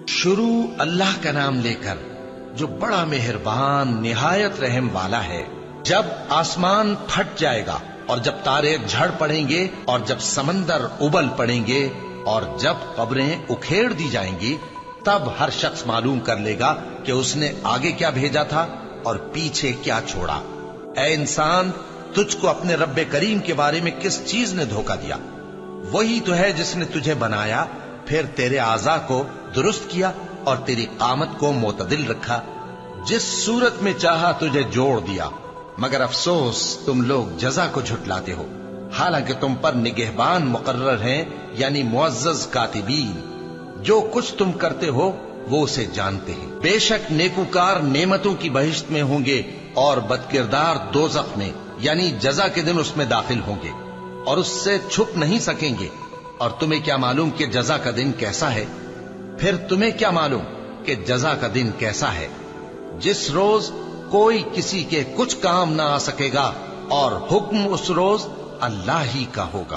شروع اللہ کا نام لے کر جو بڑا مہربان نہایت رحم والا ہے۔ جب آسمان پھٹ جائے گا اور جب تارے جھڑ پڑیں گے اور جب سمندر ابل پڑیں گے اور جب قبریں اکھیڑ دی جائیں گی، تب ہر شخص معلوم کر لے گا کہ اس نے آگے کیا بھیجا تھا اور پیچھے کیا چھوڑا۔ اے انسان، تجھ کو اپنے رب کریم کے بارے میں کس چیز نے دھوکہ دیا؟ وہی تو ہے جس نے تجھے بنایا، پھر تیرے اعضاء کو درست کیا اور تیری قامت کو معتدل رکھا، جس صورت میں چاہا تجھے جوڑ دیا۔ مگر افسوس تم لوگ جزا کو جھٹلاتے ہو، حالانکہ تم پر نگہبان مقرر ہیں، یعنی معزز کاتبین۔ جو کچھ تم کرتے ہو وہ اسے جانتے ہیں۔ بے شک نیکوکار نعمتوں کی بہشت میں ہوں گے اور بدکردار دوزخ میں، یعنی جزا کے دن اس میں داخل ہوں گے اور اس سے چھپ نہیں سکیں گے۔ اور تمہیں کیا معلوم کہ جزا کا دن کیسا ہے؟ پھر تمہیں کیا معلوم کہ جزا کا دن کیسا ہے؟ جس روز کوئی کسی کے کچھ کام نہ آ سکے گا اور حکم اس روز اللہ ہی کا ہوگا۔